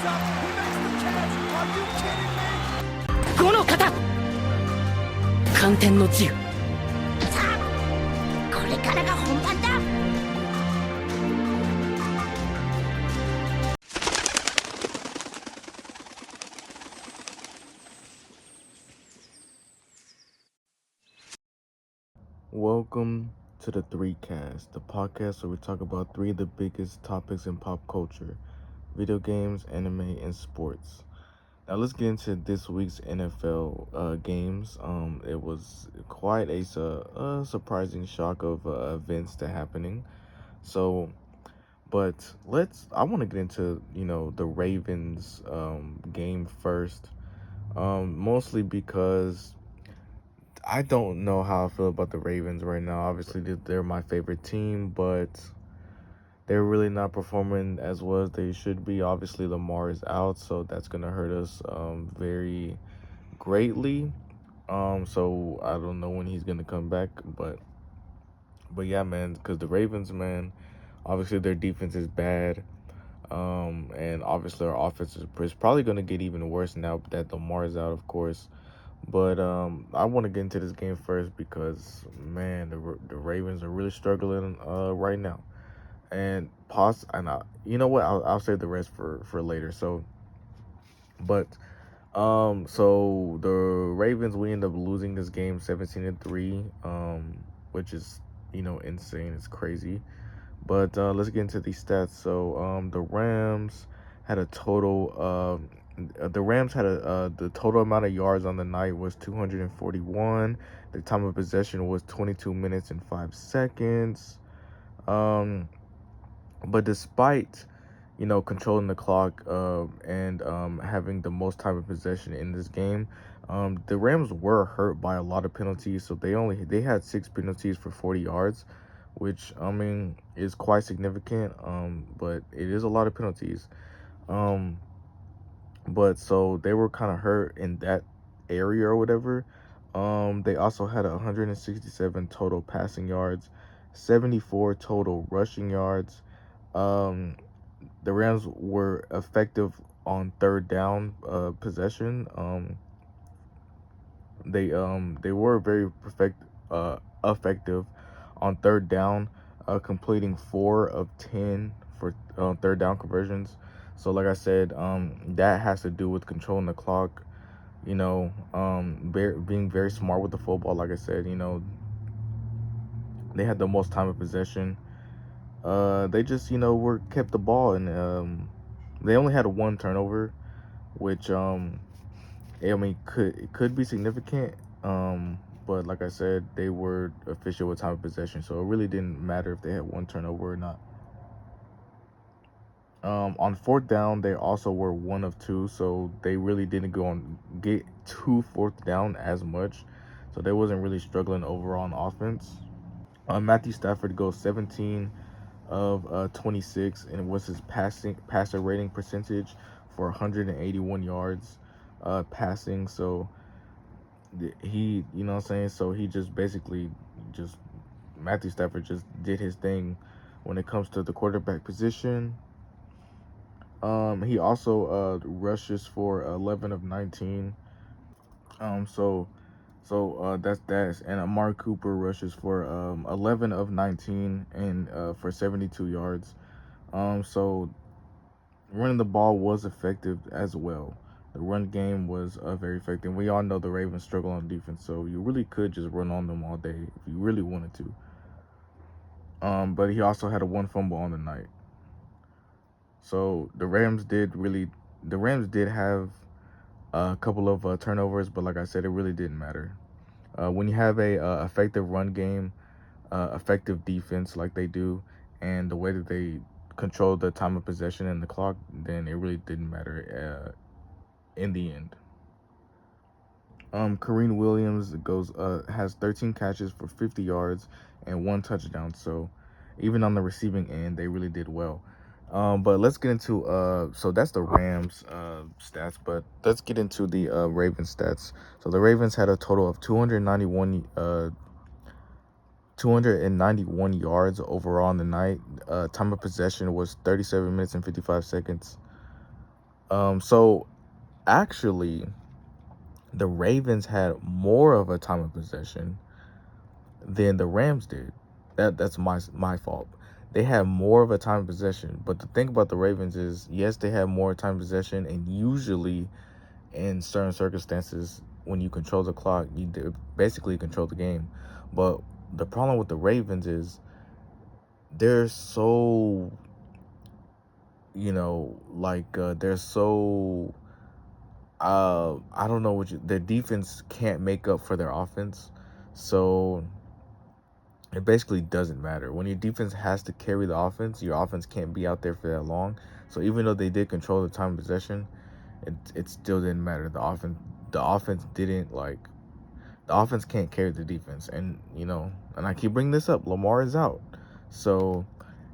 5の型寒天の銃。さあ、これからが本番だ。Welcome to the 3Cast, the podcast where we talk about three of the biggest topics in pop culture: video games, anime, and sports. Now let's get into this week's NFL games. It was quite a surprising shock of events that happening. So, but I want to get into the Ravens game first. Mostly because I don't know how I feel about the Ravens right now. Obviously, they're my favorite team, but they're really not performing as well as they should be. Obviously, Lamar is out, so that's gonna hurt us very greatly. So I don't know when he's gonna come back, but yeah, man, because the Ravens, man, obviously their defense is bad. And obviously our offense is probably gonna get even worse now that Lamar is out, of course. But I want to get into this game first because, man, the Ravens are really struggling right now, and you know what? I'll save the rest for later. But so the Ravens, we end up losing this game 17-3, which is insane. It's crazy. But let's get into these stats. So the Rams had a total. The Rams had the total amount of yards on the night was 241. The time of possession was 22 minutes and 5 seconds. But despite controlling the clock and having the most time of possession in this game, the Rams were hurt by a lot of penalties. So they had 6 penalties for 40 yards, which I mean is quite significant. But it is a lot of penalties. But so they were kind of hurt in that area or whatever. They also had 167 total passing yards, 74 total rushing yards. The Rams were effective on third down possession. They were very effective on third down, completing 4 of 10 for third down conversions. So like I said, that has to do with controlling the clock, being very smart with the football. Like I said, they had the most time of possession. They just, were kept the ball, and they only had 1 turnover, which could be significant. But like I said, they were efficient with time of possession, so it really didn't matter if they had 1 turnover or not. On fourth down, they also were 1 of 2, so they really didn't get to fourth down as much, so they wasn't really struggling overall on offense. Matthew Stafford goes 17 of 26, and was his passer rating percentage for 181 yards passing. So he, what I'm saying, so he just basically Matthew Stafford just did his thing when it comes to the quarterback position. He also rushes for 11 of 19. That's and Amari Cooper rushes for 11 of 19 and for 72 yards. So running the ball was effective as well. The run game was very effective. We all know the Ravens struggle on defense, so you really could just run on them all day if you really wanted to. But he also had 1 fumble on the night. So the Rams did have a couple of turnovers, but like I said, it really didn't matter. When you have a effective run game, effective defense like they do, and the way that they control the time of possession and the clock, then it really didn't matter in the end. Kareem Williams has 13 catches for 50 yards and 1 touchdown. So even on the receiving end, they really did well. But let's get into so that's the Rams stats, but let's get into the Ravens stats. So the Ravens had a total of 291 yards overall on the night. Time of possession was 37 minutes and 55 seconds. So actually, the Ravens had more of a time of possession than the Rams did. That's my fault. They had more of a time of possession, but the thing about the Ravens is, yes, they have more time of possession, and usually in certain circumstances, when you control the clock, basically control the game. But the problem with the Ravens is they're so, they're so, I don't know their defense can't make up for their offense. So it basically doesn't matter. When your defense has to carry the offense, your offense can't be out there for that long. So even though they did control the time of possession, it still didn't matter. The offense didn't the offense can't carry the defense. And and I keep bringing this up, Lamar is out. So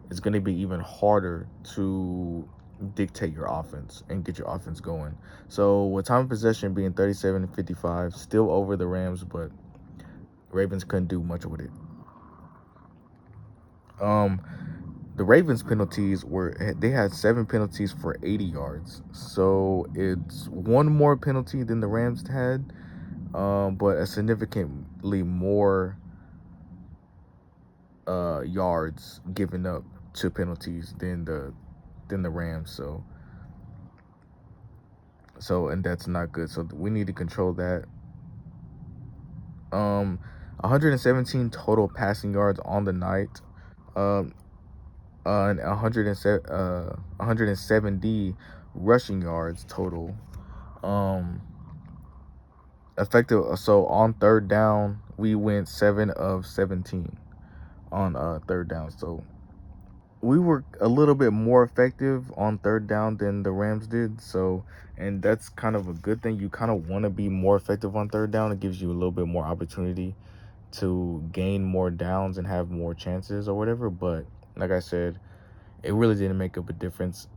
it's going to be even harder to dictate your offense and get your offense going. So with time of possession being 37-55, still over the Rams, but Ravens couldn't do much with it. The Ravens penalties they had 7 penalties for 80 yards. So it's one more penalty than the Rams had, but a significantly more yards given up to penalties than the Rams. And that's not good. So we need to control that. 117 total passing yards on the night. And 170 rushing yards total. Effective. So on third down, we went 7 of 17 on third down. So we were a little bit more effective on third down than the Rams did. So, and that's kind of a good thing. You kind of want to be more effective on third down. It gives you a little bit more opportunity to gain more downs and have more chances or whatever. But like I said, it really didn't make up a difference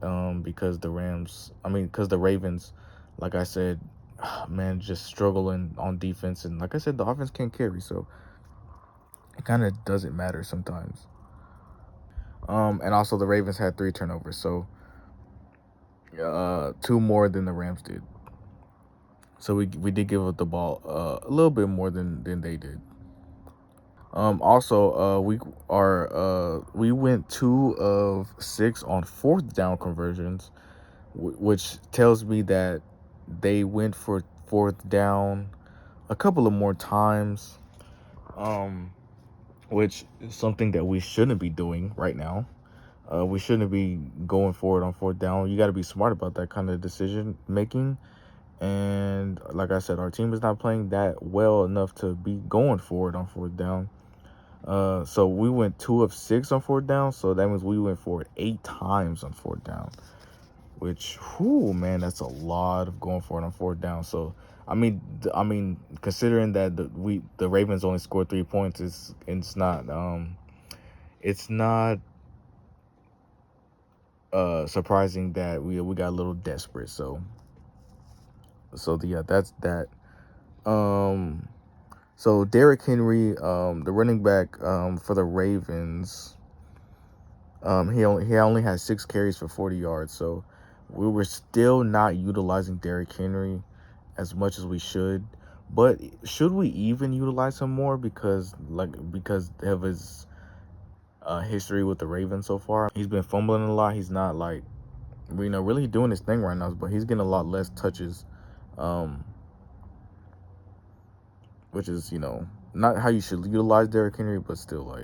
because the Ravens, like I said, man, just struggling on defense. And like I said, the offense can't carry. So it kind of doesn't matter sometimes. And also the Ravens had 3 turnovers. So 2 more than the Rams did. So we did give up the ball a little bit more than they did. Also, we went 2 of 6 on fourth down conversions, which tells me that they went for fourth down a couple of more times, which is something that we shouldn't be doing right now. We shouldn't be going forward on fourth down. You got to be smart about that kind of decision making. And like I said, our team is not playing that well enough to be going forward on fourth down. So we went 2 of 6 on fourth down. So that means we went forward 8 times on fourth down, which, man, that's a lot of going forward on fourth down. So, I mean, considering that the Ravens only scored 3 points, it's not surprising that we got a little desperate. So yeah, that's that. So Derrick Henry, the running back for the Ravens, he only had 6 carries for 40 yards. So we were still not utilizing Derrick Henry as much as we should. But should we even utilize him more because of his history with the Ravens so far? He's been fumbling a lot. He's not really doing his thing right now, but he's getting a lot less touches, which is not how you should utilize Derrick Henry, but still,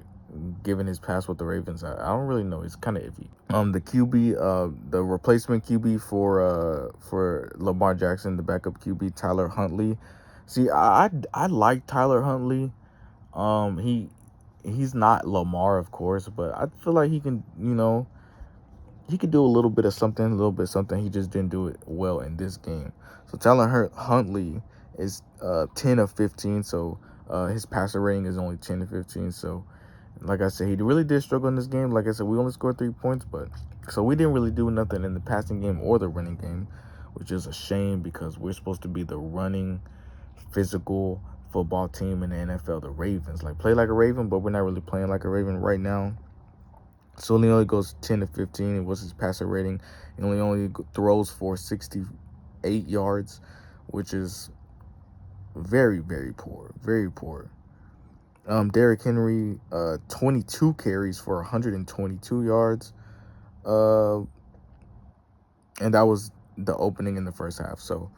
given his past with the Ravens, I don't really know. It's kind of iffy. The QB, the replacement QB for Lamar Jackson, the backup QB, Tyler Huntley. See, I like Tyler Huntley. He's not Lamar, of course, but I feel like he can, he could do a little bit of something, He just didn't do it well in this game. So Tyler Huntley is 10 of 15. So his passer rating is only 10 to 15. So like I said, he really did struggle in this game. Like I said, we only scored 3 points, so we didn't really do nothing in the passing game or the running game, which is a shame because we're supposed to be the running, physical football team in the NFL, the Ravens. Play like a Raven, but we're not really playing like a Raven right now. So he only goes 10 to 15. What's his passer rating? He only throws for 68 yards, which is very, very poor. Very poor. Derrick Henry, 22 carries for 122 yards. And that was the opening in the first half. So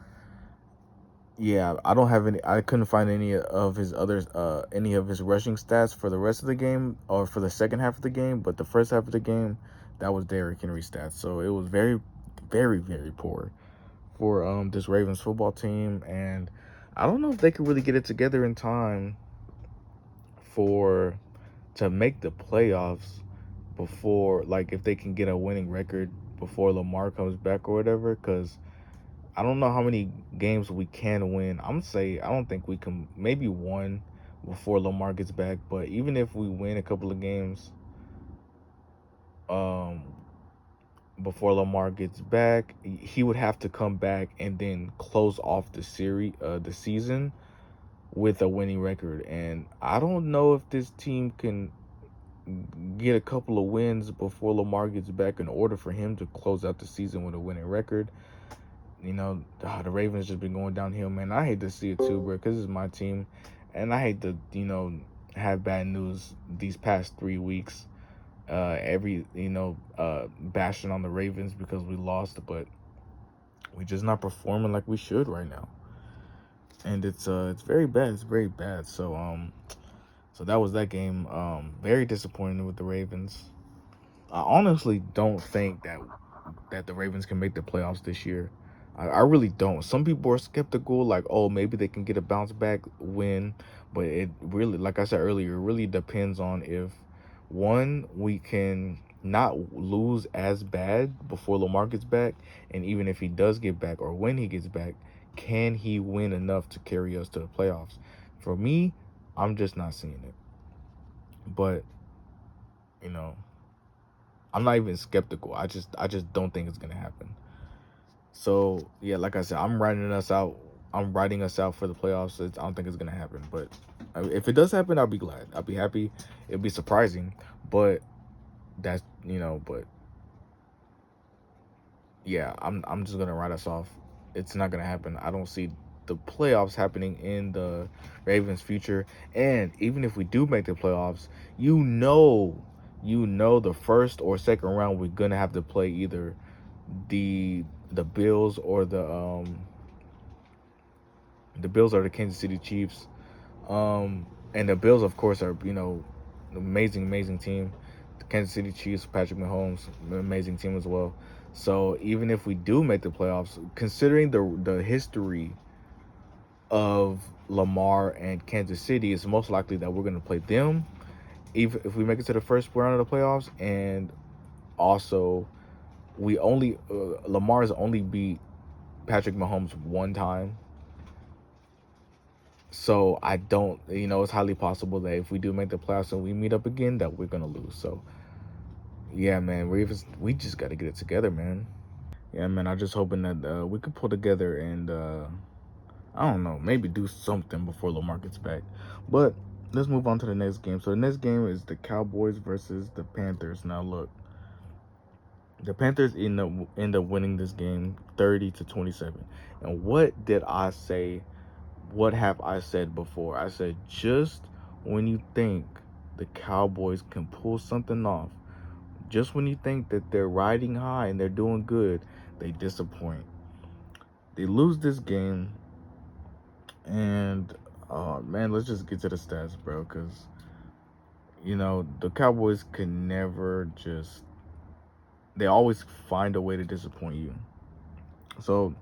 yeah, I don't have any. I couldn't find any of his rushing stats for the rest of the game or for the second half of the game. But the first half of the game, that was Derrick Henry stats. So it was very, very, very poor for this Ravens football team, and I don't know if they could really get it together in time to make the playoffs before, like, if they can get a winning record before Lamar comes back or whatever, because I don't know how many games we can win. I'm gonna say I don't think we can. Maybe one before Lamar gets back. But even if we win a couple of games, before Lamar gets back, he would have to come back and then close off the season with a winning record. And I don't know if this team can get a couple of wins before Lamar gets back in order for him to close out the season with a winning record. You know, the Ravens just been going downhill, man. I hate to see it too, bro, because it's my team. And I hate to, have bad news these past 3 weeks. Bashing on the Ravens because we lost, but we're just not performing like we should right now. And it's very bad. It's very bad. So that was that game. Very disappointing with the Ravens. I honestly don't think that the Ravens can make the playoffs this year. I really don't. Some people are skeptical, like, oh, maybe they can get a bounce back win. But it really, like I said earlier, it really depends on if, one, we can not lose as bad before Lamar gets back. And even if he does get back or when he gets back, can he win enough to carry us to the playoffs? For me, I'm just not seeing it. But, I'm not even skeptical. I just don't think it's going to happen. So, yeah, like I said, I'm writing us out for the playoffs. I don't think it's going to happen. But if it does happen, I'll be glad. I'll be happy. It'll be surprising. But that's, but yeah, I'm just going to write us off. It's not going to happen. I don't see the playoffs happening in the Ravens' future. And even if we do make the playoffs, the first or second round, we're going to have to play either the Bills or the Bills or the Kansas City Chiefs. And the Bills, of course, are, amazing team. The Kansas City Chiefs, Patrick Mahomes, amazing team as well. So even if we do make the playoffs, considering the history of Lamar and Kansas City, it's most likely that we're going to play them even if we make it to the first round of the playoffs. And also, Lamar's only beat Patrick Mahomes one time. So I don't, it's highly possible that if we do make the playoffs and we meet up again, that we're going to lose. So, yeah, man, we just got to get it together, man. Yeah, man, I'm just hoping that we could pull together and, I don't know, maybe do something before Lamar gets back. But let's move on to the next game. So the next game is the Cowboys versus the Panthers. Now, look, the Panthers end up winning this game 30-27. And what did I say? What have I said before? I said, just when you think the Cowboys can pull something off, just when you think that they're riding high and they're doing good, they disappoint. They lose this game. And, man, let's just get to the stats, bro, because, the Cowboys can never they always find a way to disappoint you. So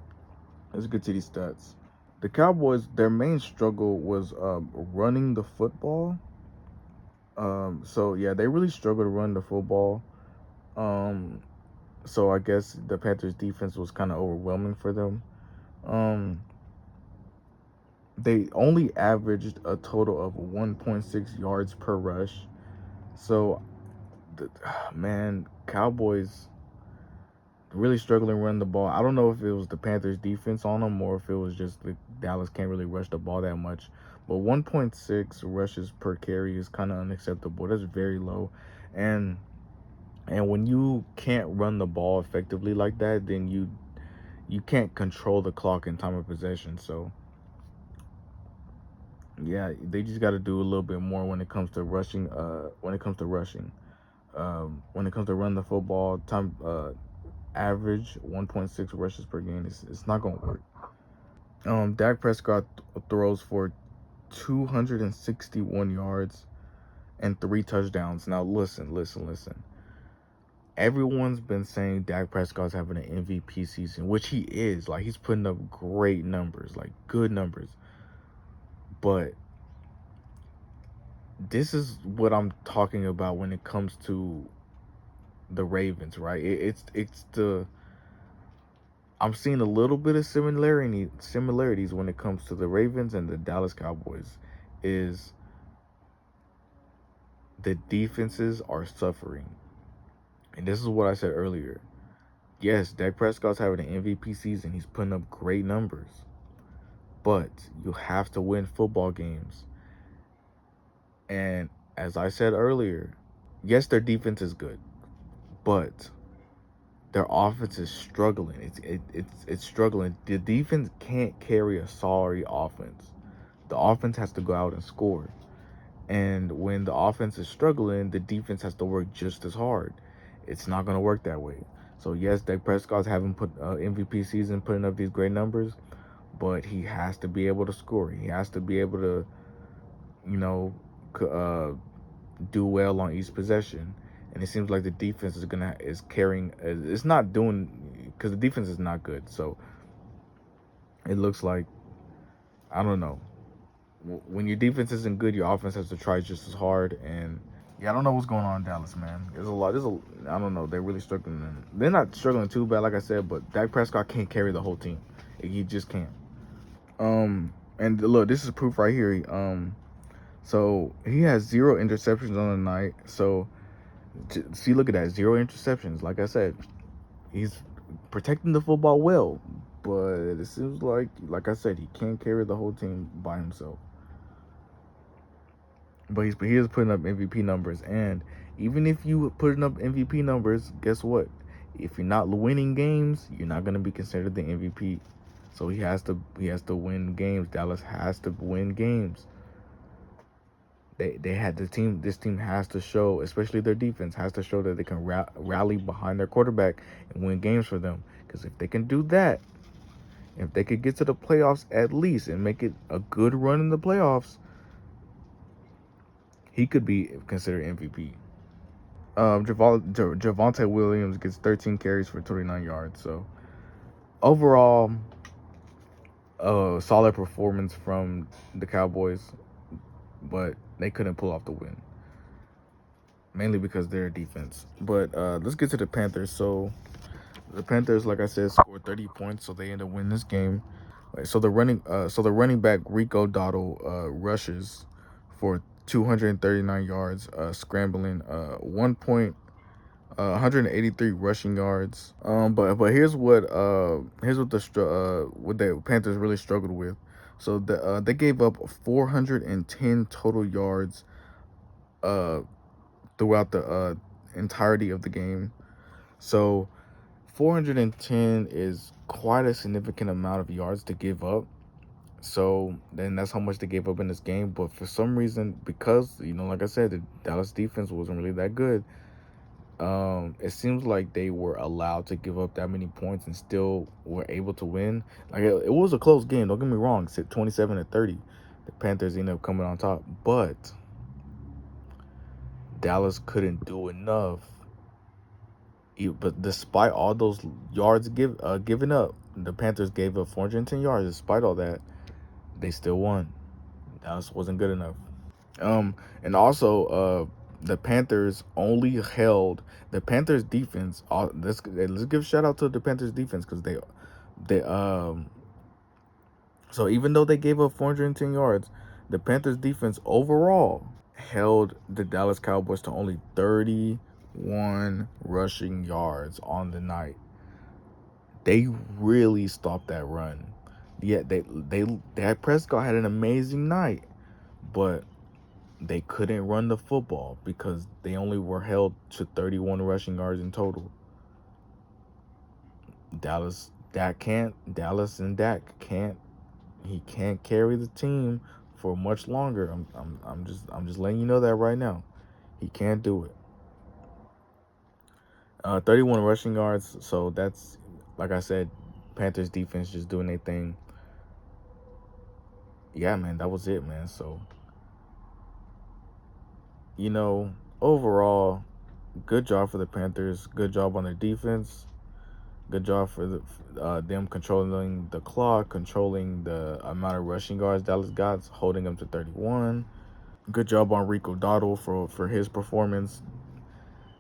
let's get to these stats. The Cowboys, their main struggle was running the football. So, yeah, they really struggled to run the football. So I guess the Panthers' defense was kind of overwhelming for them. They only averaged a total of 1.6 yards per rush. So, man, Cowboys really struggling to run the ball. I don't know if it was the Panthers' defense on them or if it was just the Dallas can't really rush the ball that much. But 1.6 rushes per carry is kind of unacceptable. That's very low. And And when you can't run the ball effectively like that, then you can't control the clock and time of possession. So yeah, they just got to do a little bit more when it comes to rushing. When it comes to run the football, time average 1.6 rushes per game. It's not gonna work. Dak Prescott throws for 261 yards and 3 touchdowns. Now listen. Everyone's been saying Dak Prescott's having an MVP season, which he is. Like, he's putting up great numbers, like good numbers. But this is what I'm talking about when it comes to the Ravens, right? It's the I'm seeing a little bit of similarities when it comes to the Ravens and the Dallas Cowboys. Is the defenses are suffering. And this is what I said earlier. Yes, Dak Prescott's having an MVP season. He's putting up great numbers. But you have to win football games. And as I said earlier, yes, their defense is good, but their offense is struggling. It's struggling. The defense can't carry a sorry offense. The offense has to go out and score. And when the offense is struggling, the defense has to work just as hard. It's not going to work that way. So yes, Dak Prescott's having put MVP season, putting up these great numbers, but he has to be able to score. He has to be able to, you know, do well on each possession. And it seems like the defense is carrying. It's not doing, because the defense is not good. So it looks like, I don't know. When your defense isn't good, your offense has to try just as hard. And yeah, I don't know what's going on in Dallas, man. I don't know. They're really struggling. They're not struggling too bad, like I said, but Dak Prescott can't carry the whole team. He just can't. And look, this is proof right here. So he has 0 interceptions on the night. So see, look at that, 0 interceptions. Like I said, he's protecting the football well, but it seems like I said, he can't carry the whole team by himself. But he is putting up MVP numbers, and even if you putting up MVP numbers, guess what? If you're not winning games, you're not gonna be considered the MVP. So he has to win games. Dallas has to win games. They had this team has to show, especially their defense, has to show that they can rally behind their quarterback and win games for them. Because if they can do that, if they could get to the playoffs at least and make it a good run in the playoffs, he could be considered MVP. Javonte Williams gets 13 carries for 29 yards. So overall, solid performance from the Cowboys, but they couldn't pull off the win, mainly because of their defense. But let's get to the Panthers. So the Panthers, like I said, scored 30 points, so they end up winning this game. So the running back Rico Dowdle rushes for 239 yards, scrambling 183 rushing yards. But here's what the Panthers really struggled with. So they gave up 410 total yards throughout the entirety of the game. So 410 is quite a significant amount of yards to give up. So then that's how much they gave up in this game. But for some reason, because, like I said, the Dallas defense wasn't really that good, it seems like they were allowed to give up that many points and still were able to win. Like, it was a close game, don't get me wrong. It's 27-30. The Panthers ended up coming on top, but Dallas couldn't do enough. But despite all those yards given up, the Panthers gave up 410 yards. Despite all that, they still won. Dallas wasn't good enough. And also, the Panthers only held the Panthers defense. Let's give a shout out to the Panthers defense, because they so even though they gave up 410 yards, the Panthers defense overall held the Dallas Cowboys to only 31 rushing yards on the night. They really stopped that run. Yeah, Dak Prescott had an amazing night, but they couldn't run the football because they only were held to 31 rushing yards in total. Dallas and Dak can't. He can't carry the team for much longer. I'm just letting you know that right now. He can't do it. 31 rushing yards. So that's, like I said, Panthers defense just doing their thing. Yeah, man, that was it, man. So, overall, good job for the Panthers. Good job on their defense. Good job for them controlling the clock, controlling the amount of rushing yards Dallas got, holding them to 31. Good job on Rico Dowdle for his performance.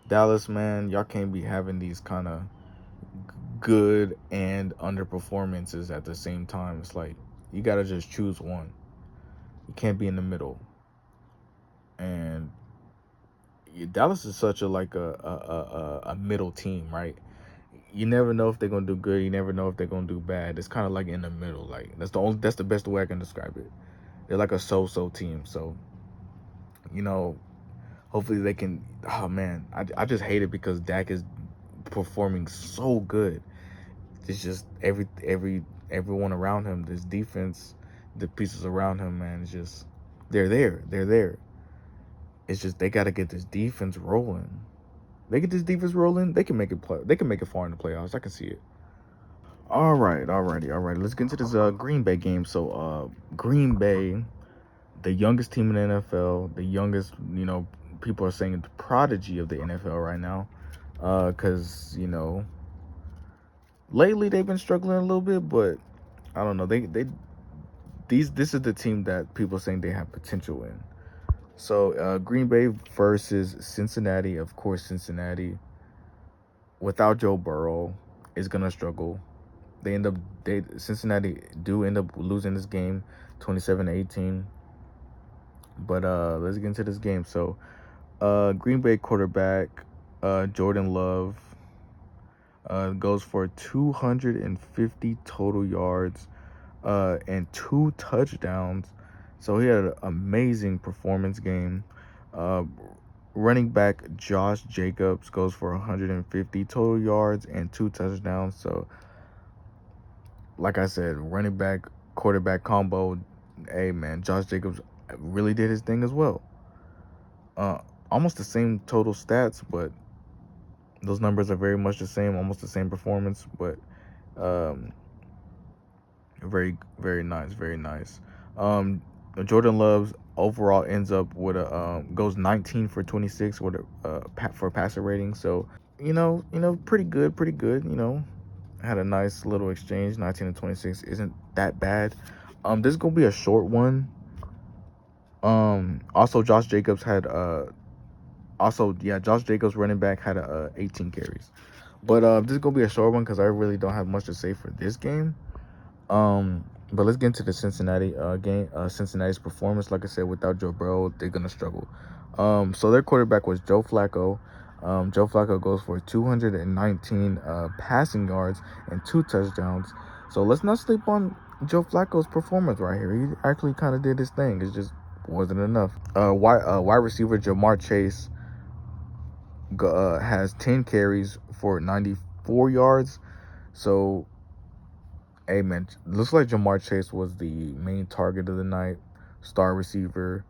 Dallas, man, y'all can't be having these kind of good and underperformances at the same time. It's like you gotta just choose one. You can't be in the middle. And Dallas is such a middle team, right? You never know if they're gonna do good. You never know if they're gonna do bad. It's kind of like in the middle. Like that's the best way I can describe it. They're like a so-so team. So, hopefully they can. Oh man, I just hate it because Dak is performing so good. It's just everyone around him, this defense, the pieces around him, man, it's just they're there. It's just they got to get this defense rolling. They get this defense rolling, they can make it They can make it far in the playoffs. I can see it. All right. Let's get into this Green Bay game. So Green Bay, the youngest team in the NFL, the youngest, people are saying the prodigy of the NFL right now, because lately they've been struggling a little bit, but I don't know. This is the team that people are saying they have potential in. So Green Bay versus Cincinnati. Of course, Cincinnati without Joe Burrow is gonna struggle. Cincinnati do end up losing this game 27-18. But let's get into this game. So Green Bay quarterback Jordan Love goes for 250 total yards and 2 touchdowns. So he had an amazing performance game. Running back Josh Jacobs goes for 150 total yards and 2 touchdowns. So, like I said, running back quarterback combo. Hey man, Josh Jacobs really did his thing as well. Almost the same total stats, but those numbers are very much the same. Almost the same performance, but very, very nice, very nice. Jordan Love overall ends up with goes 19 for 26 with for passer rating. So pretty good. Had a nice little exchange. 19 and 26 isn't that bad. This is gonna be a short one. Also Josh Jacobs had Josh Jacobs running back had 18 carries. But this is gonna be a short one because I really don't have much to say for this game. But let's get into the Cincinnati game. Cincinnati's performance, like I said, without Joe Burrow, they're gonna struggle. So their quarterback was Joe Flacco. Joe Flacco goes for 219 passing yards and 2 touchdowns. So let's not sleep on Joe Flacco's performance right here. He actually kind of did his thing. It just wasn't enough. Wide receiver Jamar Chase has 10 carries for 94 yards. So, hey man, looks like Jamar Chase was the main target of the night, star receiver,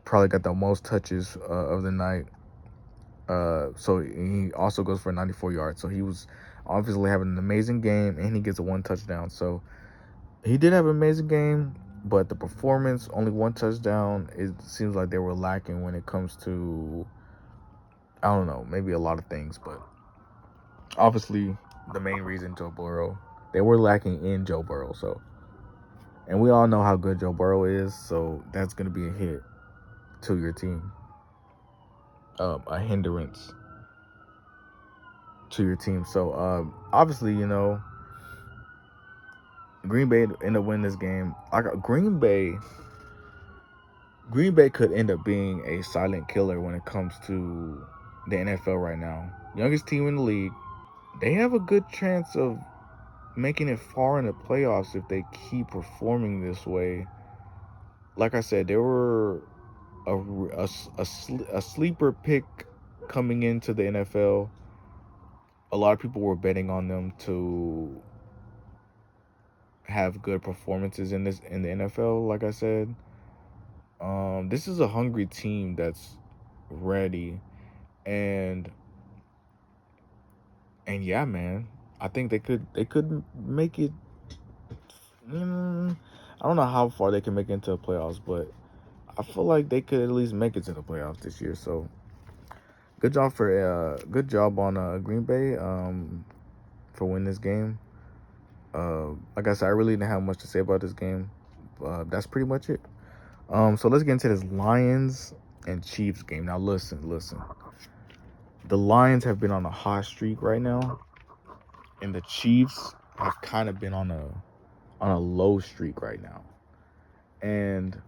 probably got the most touches of the night. So he also goes for 94 yards. So he was obviously having an amazing game, and he gets a 1 touchdown. So he did have an amazing game, but the performance, only 1 touchdown, it seems like they were lacking when it comes to, I don't know, maybe a lot of things, but obviously the main reason Joe Burrow, they were lacking in Joe Burrow. So, and we all know how good Joe Burrow is, so that's going to be a hit to your team, a hindrance to your team. So obviously, Green Bay end up winning this game. Green Bay could end up being a silent killer when it comes to the NFL right now. Youngest team in the league. They have a good chance of making it far in the playoffs if they keep performing this way. Like I said, they were a sleeper pick coming into the NFL. A lot of people were betting on them to have good performances in the NFL. Like I said, this is a hungry team that's ready, and yeah, man, I think they could make it. I don't know how far they can make it into the playoffs, but I feel like they could at least make it to the playoffs this year. So good job on Green Bay for winning this game. Like I said, I really didn't have much to say about this game. That's pretty much it. So let's get into this Lions and Chiefs game. Now listen. The Lions have been on a hot streak right now, and the Chiefs have kind of been on a low streak right now. And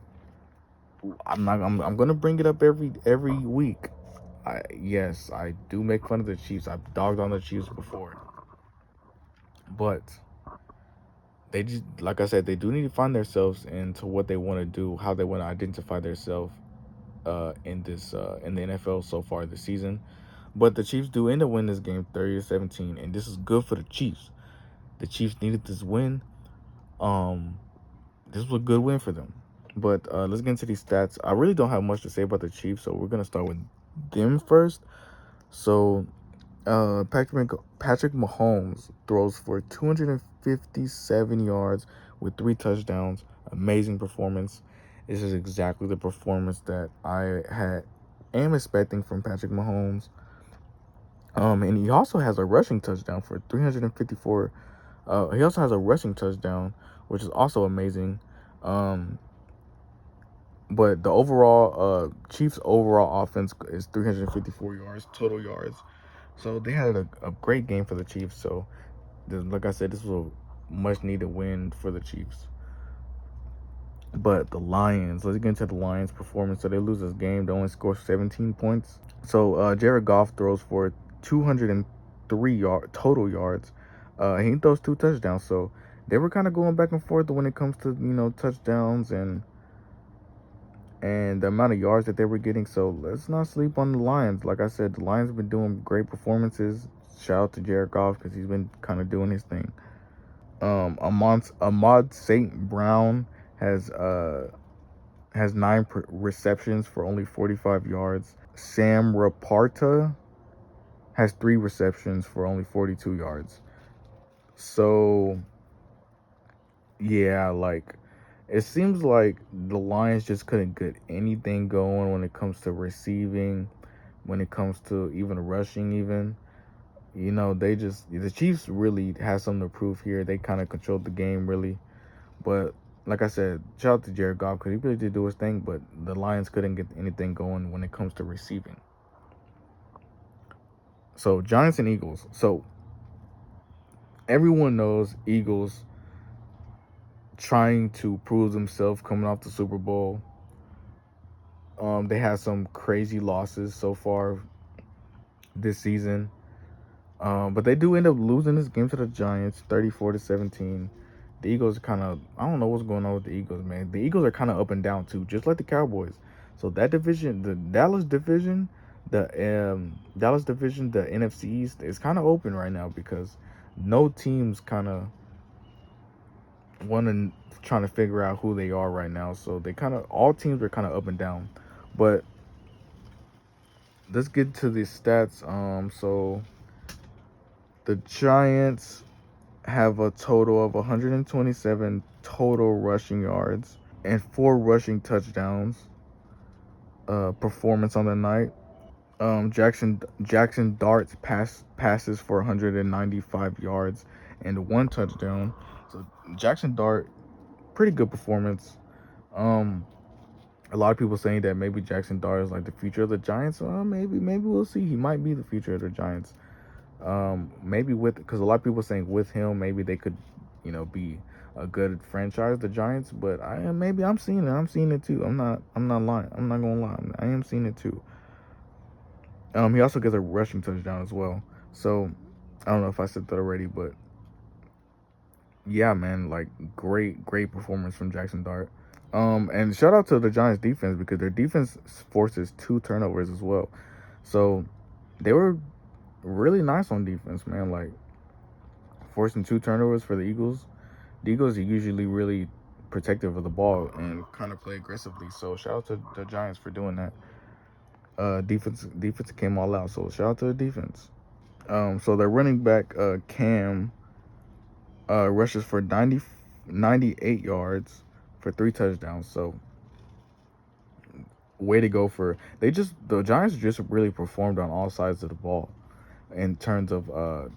I'm gonna bring it up every week. Yes, I do make fun of the Chiefs. I've dogged on the Chiefs before, but they just, like I said, they do need to find themselves into what they want to do, how they want to identify themselves in the NFL so far this season. But the Chiefs do end up winning this game 30-17, and this is good for the Chiefs. The Chiefs needed this win. This was a good win for them. But let's get into these stats. I really don't have much to say about the Chiefs, so we're gonna start with them first. So Patrick Mahomes throws for 257 yards with 3 touchdowns. Amazing performance. This is exactly the performance that I am expecting from Patrick Mahomes. And he also has a rushing touchdown for 354. He also has a rushing touchdown, which is also amazing. But the overall Chiefs overall offense is 354 yards total yards. So they had a great game for the Chiefs. So like I said, this was a much needed win for the Chiefs. But the Lions, let's get into the Lions' performance. So they lose this game. They only score 17 points. So Jared Goff throws for 203 total yards. He throws 2 touchdowns. So they were kind of going back and forth when it comes to touchdowns and the amount of yards that they were getting. So let's not sleep on the Lions. Like I said, the Lions have been doing great performances. Shout out to Jared Goff because he's been kind of doing his thing. Ahmad St. Brown has 9 receptions for only 45 yards. Sam Raparta has 3 receptions for only 42 yards. So yeah, like it seems like the Lions just couldn't get anything going when it comes to receiving, when it comes to even rushing even. The Chiefs really have something to prove here. They kind of controlled the game, really. But like I said, shout out to Jared Goff because he really did do his thing, but the Lions couldn't get anything going when it comes to receiving. So, Giants and Eagles. So, everyone knows Eagles trying to prove themselves coming off the Super Bowl. They had some crazy losses so far this season. But they do end up losing this game to the Giants, 34-17. The Eagles I don't know what's going on with the Eagles, man. The Eagles are kind of up and down too, just like the Cowboys. So that division, the Dallas division, the NFC East is kind of open right now because no teams kind of trying to figure out who they are right now. So all teams are kind of up and down. But let's get to the stats. So the Giants have a total of 127 total rushing yards and 4 rushing touchdowns. Performance on the night. Jackson Darts passes for 195 yards and 1 touchdown. So Jackson Dart, pretty good performance. A lot of people saying that maybe Jackson Dart is like the future of the Giants. Maybe we'll see. He might be the future of the Giants. Maybe because a lot of people are saying with him, maybe they could, be a good franchise, the Giants. But I'm seeing it. I'm seeing it too. I'm not lying. I'm not gonna lie. I am seeing it too. He also gets a rushing touchdown as well. So I don't know if I said that already, but yeah, man, like great performance from Jackson Dart. And shout out to the Giants defense because their defense forces 2 turnovers as well. So they were really nice on defense, man. Like forcing 2 turnovers for the Eagles. The Eagles are usually really protective of the ball and kind of play aggressively. So shout out to the Giants for doing that. Defense came all out. So shout out to the defense. So their running back Cam rushes for 98 yards for 3 touchdowns. So way to go for the Giants just really performed on all sides of the ball in terms of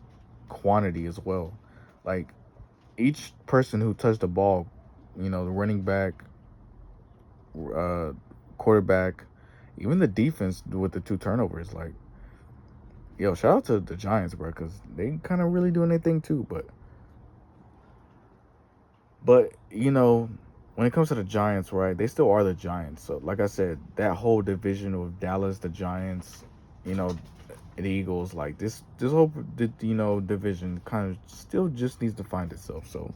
quantity as well. Like each person who touched the ball, the running back, quarterback, even the defense with the 2 turnovers, like, yo, shout out to the Giants, bro, because they kind of really doing their thing too. But when it comes to the Giants, right, they still are the Giants. So, like I said, that whole division of Dallas, the Giants, the Eagles, like this whole division kind of still just needs to find itself. So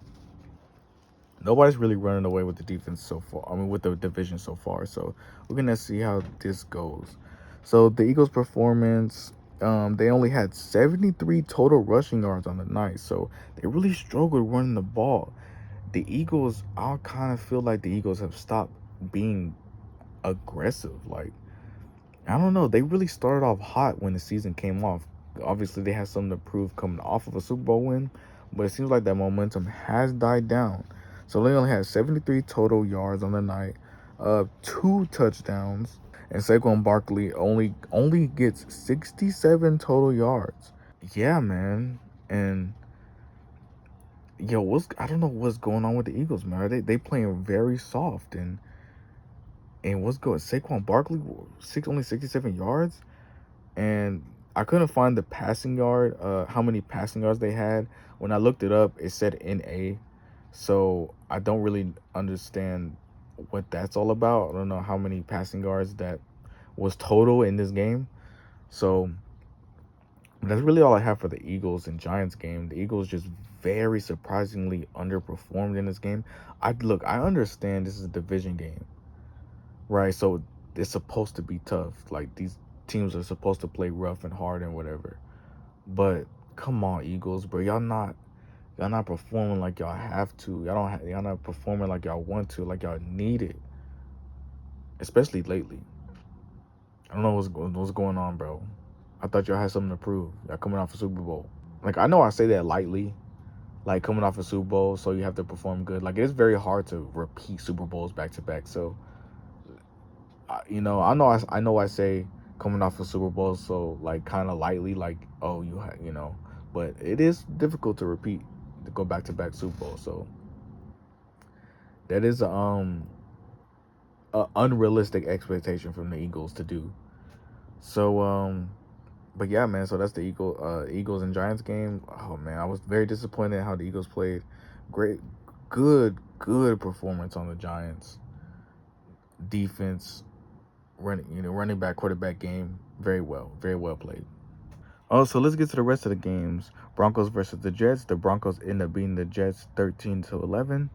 nobody's really running away with the defense so far. I mean, with the division so far. So we're gonna see how this goes. So the Eagles' performance, they only had 73 total rushing yards on the night. So they really struggled running the ball. The Eagles, I kind of feel like the Eagles have stopped being aggressive. Like, I don't know. They really started off hot when the season came off. Obviously, they had something to prove coming off of a Super Bowl win, but it seems like that momentum has died down. So they only had 73 total yards on the night, 2 touchdowns, and Saquon Barkley only gets 67 total yards. Yeah, man. And yo, I don't know what's going on with the Eagles, man. They playing very soft and what's going? Saquon Barkley only 67 yards, and I couldn't find the passing yard. How many passing yards they had? When I looked it up, it said NA, so I don't really understand what that's all about. I don't know how many passing yards that was total in this game. So that's really all I have for the Eagles and Giants game. The Eagles just very surprisingly underperformed in this game. I understand this is a division game, right? So it's supposed to be tough. Like these teams are supposed to play rough and hard and whatever. But come on, Eagles, bro, y'all not performing like y'all have to. Y'all not performing like y'all want to, like y'all need it. Especially lately. I don't know what's going on, bro. I thought y'all had something to prove. Y'all coming off a Super Bowl. Like, I know I say that lightly, like coming off a Super Bowl, so you have to perform good. Like, it's very hard to repeat Super Bowls back to back. So, I know I say coming off a Super Bowl, so like kind of lightly, like, oh, but it is difficult to repeat, to go back to back Super Bowls. So that is a unrealistic expectation from the Eagles to do. So but yeah, man, so that's the Eagles and Giants game. Oh man, I was very disappointed in how the Eagles played. Good performance on the Giants. Defense, running back, quarterback game, very well played. Oh, so let's get to the rest of the games. Broncos versus the Jets. The Broncos end up beating the Jets 13-11.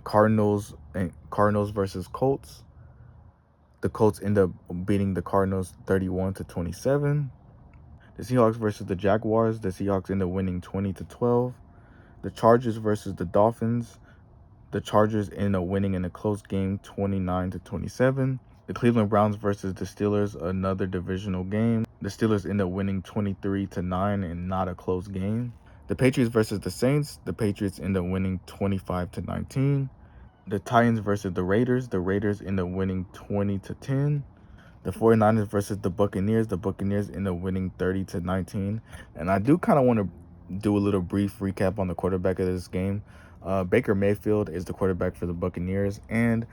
Cardinals versus Colts. The Colts end up beating the Cardinals 31-27. The Seahawks versus the Jaguars. The Seahawks end up winning 20-12. The Chargers versus the Dolphins. The Chargers end up winning in a close game 29-27. The Cleveland Browns versus the Steelers, another divisional game. The Steelers end up winning 23-9 and not a close game. The Patriots versus the Saints. The Patriots end up winning 25-19. The Titans versus the Raiders. The Raiders end up winning 20-10. The 49ers versus the Buccaneers. The Buccaneers end up winning 30-19. And I do kind of want to do a little brief recap on the quarterback of this game. Baker Mayfield is the quarterback for the Buccaneers. And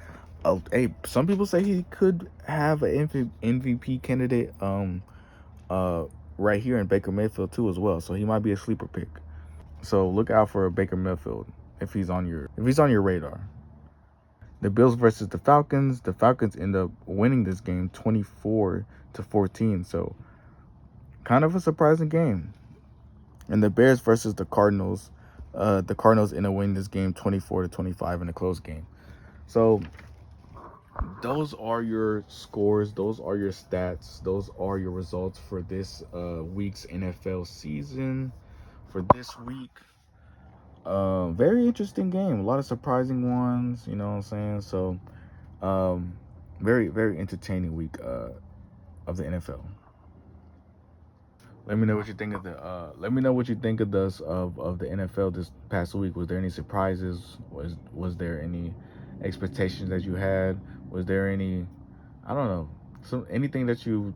hey, some people say he could have an MVP candidate right here in Baker Mayfield too as well. So he might be a sleeper pick. So look out for Baker Mayfield if he's on your radar. The Bills versus the Falcons. The Falcons end up winning this game 24-14. So kind of a surprising game. And the Bears versus the Cardinals. The Cardinals end up winning this game 24-25 in a close game. So those are your scores, those are your stats, those are your results for this week's NFL season. For this week, very interesting game, a lot of surprising ones, you know what I'm saying? So um very, very entertaining week of the NFL. Let me know what you think of the let me know what you think of this of the NFL this past week. Was there any surprises? Was there any expectations that you had? Was there any, I don't know, some anything that you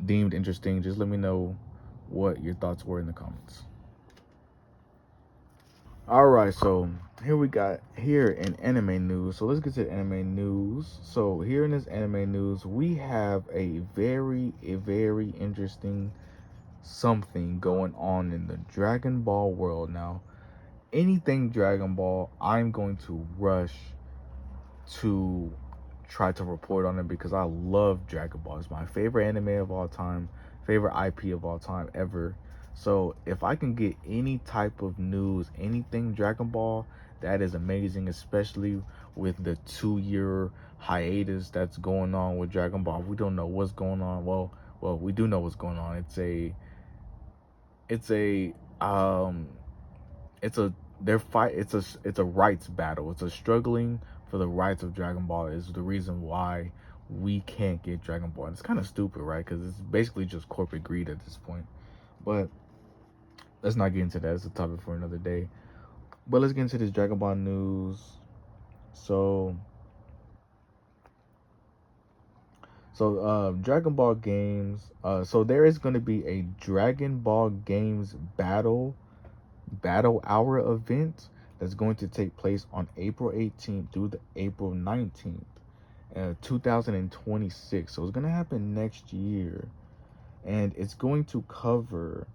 deemed interesting? Just let me know what your thoughts were in the comments. All right, so here we got here in anime news. So let's get to anime news. So here in this anime news, we have a very interesting something going on in the Dragon Ball world. Now, anything Dragon Ball, I'm going to rush to try to report on it because I love Dragon Ball. It's my favorite anime of all time, favorite IP of all time ever. So if I can get any type of news, anything Dragon Ball, that is amazing, especially with the 2 year hiatus that's going on with Dragon Ball. We don't know what's going on. Well, we do know what's going on. It's a um it's a their fight it's a rights battle. It's a struggling for the rights of Dragon Ball is the reason why we can't get Dragon Ball. And it's kind of stupid, right? Because it's basically just corporate greed at this point. But let's not get into that. It's a topic for another day. But let's get into this Dragon Ball news. So Dragon Ball games. So there is going to be a Dragon Ball games battle hour event that's going to take place on April 18th through the April 19th, 2026. So it's going to happen next year, and it's going to cover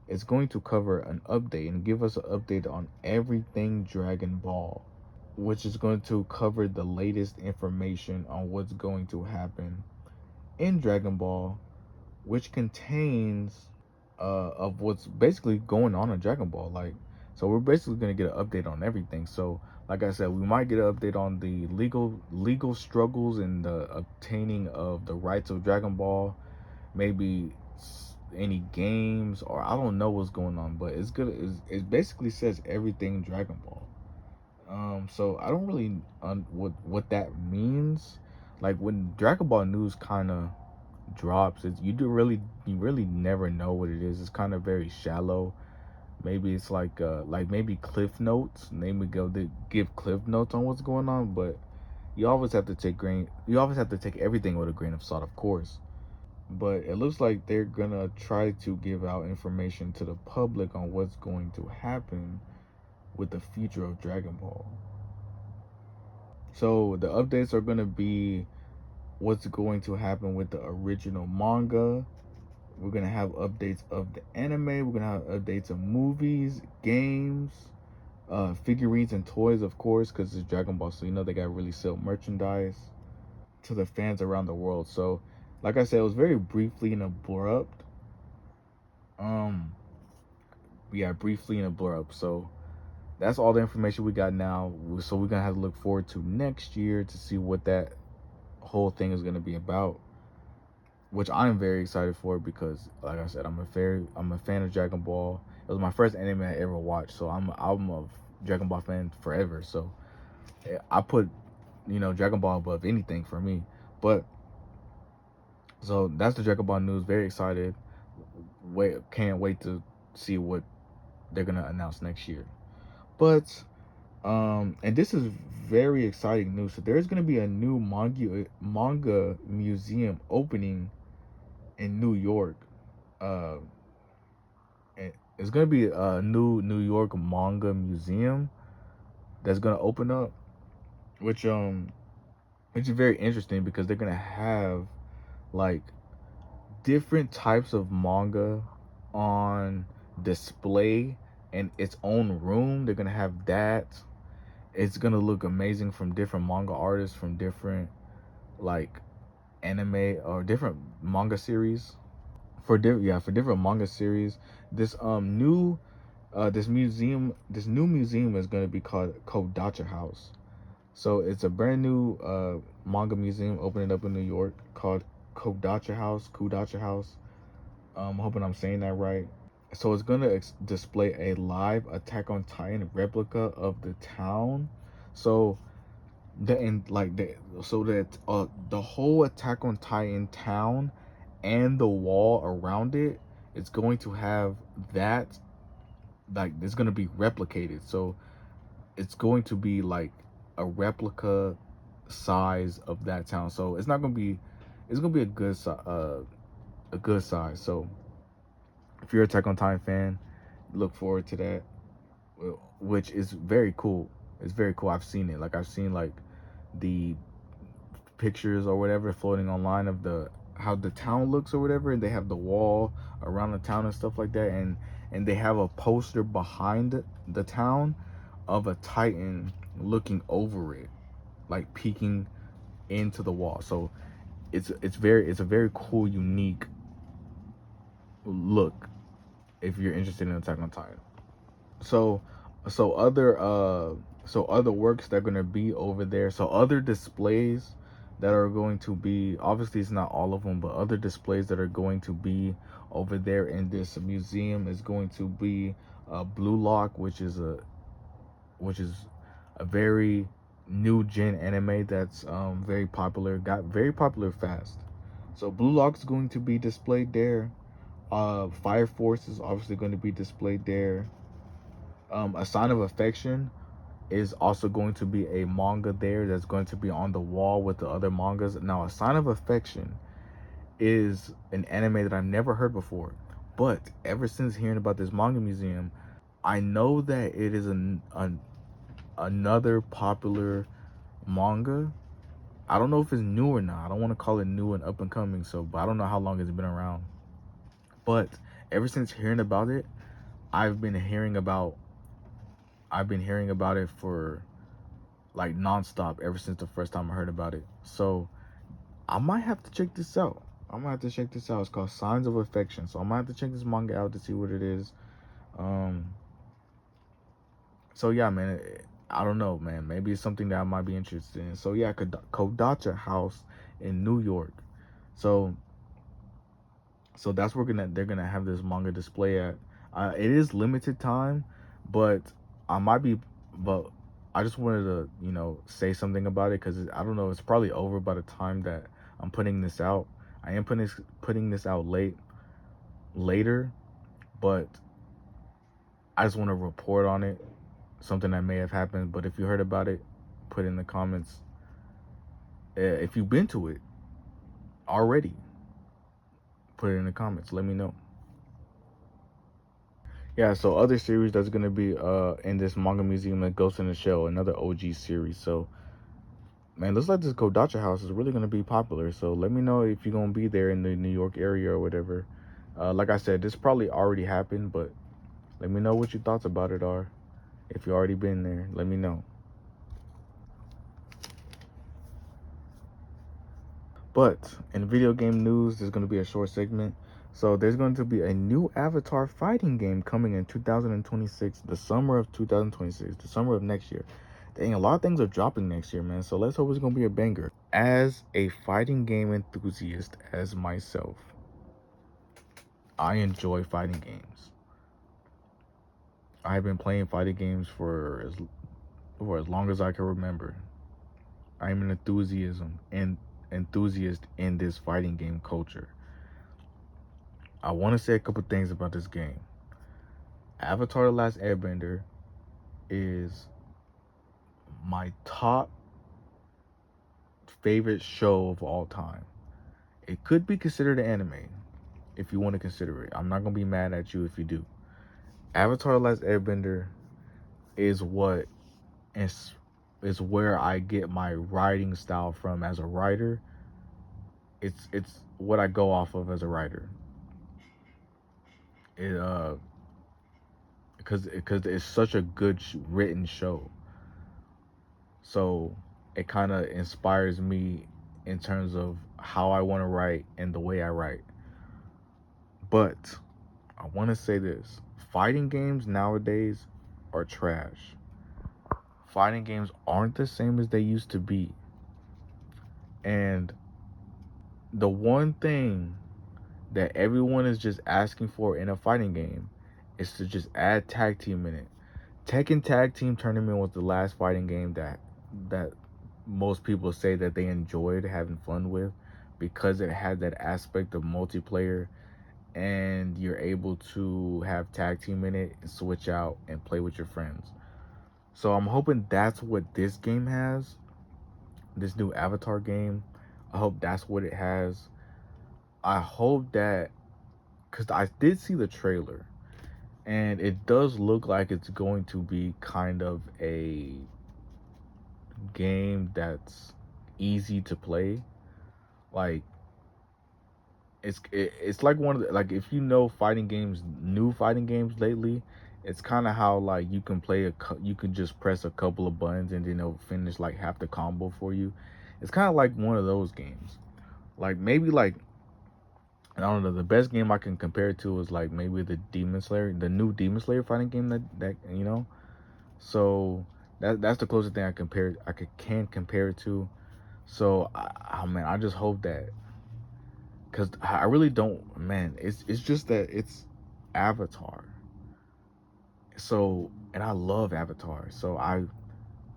an update and give us an update on everything Dragon Ball, which is going to cover the latest information on what's going to happen in Dragon Ball, which contains of what's basically going on in Dragon Ball. Like, so we're basically gonna get an update on everything. So, like I said, we might get an update on the legal struggles and the obtaining of the rights of Dragon Ball. Maybe any games, or I don't know what's going on, but it's good. It basically says everything Dragon Ball. So I don't really what that means. Like when Dragon Ball news kind of drops, you really never know what it is. It's kind of very shallow. Maybe it's like maybe cliff notes. Maybe go to give cliff notes on what's going on, but you always have to take everything with a grain of salt, of course. But it looks like they're gonna try to give out information to the public on what's going to happen with the future of Dragon Ball. So the updates are gonna be what's going to happen with the original manga. We're gonna have updates of the anime. We're gonna have updates of movies, games, figurines and toys, of course, because it's Dragon Ball, so you know they gotta really sell merchandise to the fans around the world. So, like I said, it was very briefly and abrupt. Briefly and abrupt. So that's all the information we got now. So we're gonna have to look forward to next year to see what that whole thing is gonna be about, which I'm very excited for because, like I said, I'm a fan of Dragon Ball. It was my first anime I ever watched, so I'm a Dragon Ball fan forever. So I put Dragon Ball above anything for me. But so that's the Dragon Ball news. Very excited. Can't wait to see what they're gonna announce next year. But and this is very exciting news. So there's gonna be a new manga museum opening in New York. Uh, it's gonna be a New York manga museum that's gonna open up, which is very interesting because they're gonna have like different types of manga on display in its own room. They're gonna have that. It's gonna look amazing from different manga artists from different like anime or different manga series. For different manga series. This this new museum is gonna be called Kodacha House. So it's a brand new manga museum opening up in New York called Kodacha House. I'm hoping I'm saying that right. So it's gonna display a live Attack on Titan replica of the town. So the and like the so that the whole Attack on Titan town and the wall around it, it's going to have that, like it's gonna be replicated. So it's going to be like a replica size of that town. So it's not gonna be, it's gonna be a good size. So if you're a Attack on Titan fan, look forward to that, which is very cool. It's very cool. I've seen it. Like I've seen like the pictures or whatever floating online of the how the town looks or whatever, and they have the wall around the town and stuff like that, and they have a poster behind the town of a Titan looking over it, like peeking into the wall. So it's a very cool, unique look if you're interested in Attack on Titan. So so other other works that are going to be over there, so other displays that are going to be, obviously it's not all of them, but other displays that are going to be over there in this museum is going to be Blue Lock, which is a very new gen anime that's very popular, got very popular fast. So Blue Lock's going to be displayed there. Fire Force is obviously going to be displayed there. A Sign of Affection is also going to be a manga there that's going to be on the wall with the other mangas. Now, A Sign of Affection is an anime that I've never heard before, but ever since hearing about this manga museum, I know that it is another popular manga. I don't know if it's new or not. I don't want to call it new and up and coming, but I don't know how long it's been around. But ever since hearing about it, I've been hearing about it for like nonstop ever since the first time I heard about it. So I might have to check this out. It's called Signs of Affection. So I might have to check this manga out to see what it is. So yeah, man, I don't know, man. Maybe it's something that I might be interested in. So yeah, Kodacha House in New York. So that's where they're gonna have this manga display at. It is limited time, but I might be, but I just wanted to say something about it because I don't know, it's probably over by the time that I'm putting this out. I am putting this out later, but I just want to report on it, something that may have happened. But if you heard about it, put in the comments. If you've been to it already, put it in the comments. Let me know. Yeah, so other series that's gonna be in this manga museum, like Ghost in the Shell, another OG series. So man, looks like this Kodacha House is really gonna be popular. So let me know if you're gonna be there in the New York area or whatever. Like I said, this probably already happened, but let me know what your thoughts about it are. If you already been there, let me know. But in video game news, there's going to be a short segment. So there's going to be a new Avatar fighting game coming in 2026, the summer of 2026, the summer of next year. Dang, a lot of things are dropping next year, man. So let's hope it's going to be a banger. As a fighting game enthusiast as myself, I enjoy fighting games. I've been playing fighting games for as long as I can remember. I'm an enthusiast in this fighting game culture. I want to say a couple things about this game. Avatar: The Last Airbender is my top favorite show of all time. It could be considered an anime if you want to consider it. I'm not going to be mad at you if you do. Avatar: The Last Airbender is where I get my writing style from as a writer. It's what I go off of as a writer. Because it's such a good written show. So it kind of inspires me in terms of how I want to write and the way I write. But I want to say this: fighting games nowadays are trash. fighting games aren't the same as they used to be. And the one thing that everyone is just asking for in a fighting game is to just add tag team in it. Tekken Tag Team Tournament was the last fighting game that most people say that they enjoyed having fun with, because it had that aspect of multiplayer, and you're able to have tag team in it and switch out and play with your friends. So I'm hoping that's what this game has. This new Avatar game. I hope that's what it has. I hope that, because I did see the trailer, and it does look like it's going to be kind of a game that's easy to play. Like, it's like one of the, like, if you know fighting games, new fighting games lately, it's kind of how, like, you can play you can just press a couple of buttons and then it'll finish like half the combo for you. It's kind of like one of those games. Like, maybe, like, I don't know, the best game I can compare it to is like maybe the new Demon Slayer fighting game that you know. So that's the closest thing can compare it to. So man, I just hope that, because I really don't, man. It's just that it's Avatar. So, and I love Avatar. So I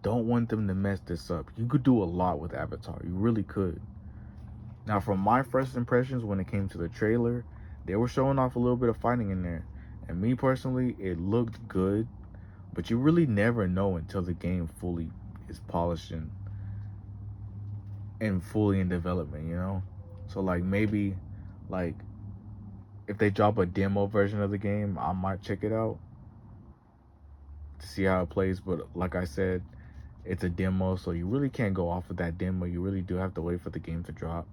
don't want them to mess this up. You could do a lot with Avatar. You really could. Now, from my first impressions when it came to the trailer, they were showing off a little bit of fighting in there. And me personally, it looked good. But you really never know until the game fully is polished and fully in development, you know? So, like, maybe, like, if they drop a demo version of the game, I might check it out to see how it plays. But like I said, it's a demo, so you really can't go off of that demo. You really do have to wait for the game to drop.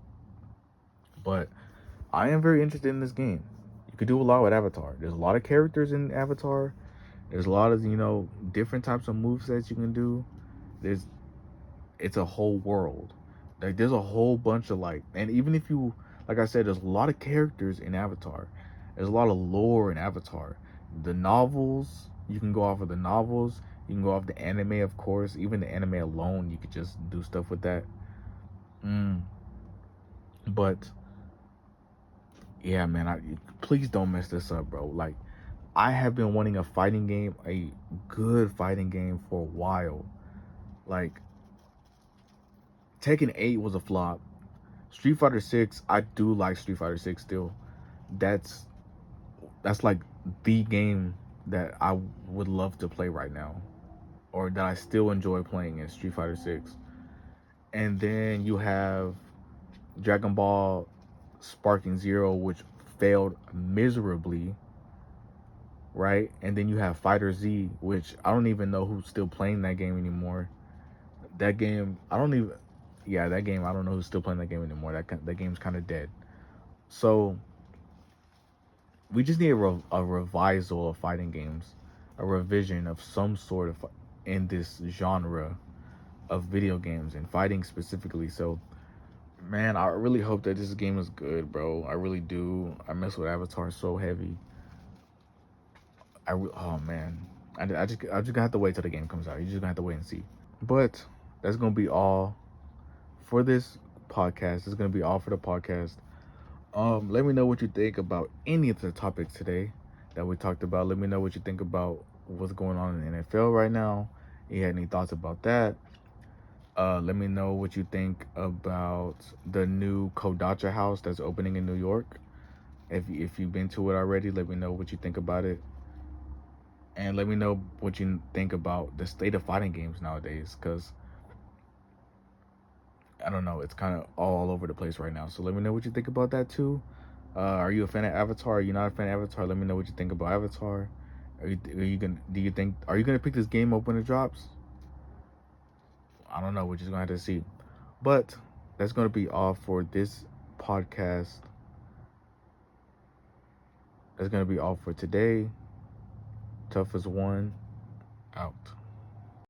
But I am very interested in this game. You could do a lot with Avatar. There's a lot of characters in Avatar. There's a lot of, different types of movesets you can do. It's a whole world. Like, there's a whole bunch of, like, and even if you, like I said, there's a lot of characters in Avatar. There's a lot of lore in Avatar. The novels, you can go off of the novels. You can go off the anime, of course. Even the anime alone, you could just do stuff with that. But yeah, man, please don't mess this up, bro. Like, I have been wanting a fighting game, a good fighting game, for a while. Like, Tekken 8 was a flop. Street Fighter 6, I do like Street Fighter 6 still. That's like the game that I would love to play right now, or that I still enjoy playing, is Street Fighter 6. And then you have Dragon Ball Sparking Zero, which failed miserably, right? And then you have Fighter Z, which I don't even know who's still playing that game anymore. That game, I don't even, yeah, that game, I don't know who's still playing that game anymore. That game's kind of dead. So we just need a revisal of fighting games, a revision of some sort of in this genre of video games and fighting specifically. So, man, I really hope that this game is good, bro. I really do. I mess with Avatar so heavy. Oh man, I just gonna have to wait till the game comes out. You just gonna have to wait and see. But that's gonna be all for this podcast. It's gonna be all for the podcast. Let me know what you think about any of the topics today that we talked about. Let me know what you think about what's going on in the NFL right now. You had any thoughts about that? Let me know what you think about the new Kodacha house that's opening in New York. If you've been to it already, let me know what you think about it. And let me know what you think about the state of fighting games nowadays, because I don't know, it's kind of all over the place right now. So let me know what you think about that too. Are you a fan of Avatar? Are you not a fan of Avatar? Let me know what you think about Avatar. Are you gonna pick this game up when it drops? I don't know. We're just gonna have to see. But that's gonna be all for this podcast. That's gonna be all for today. Tough as one, out.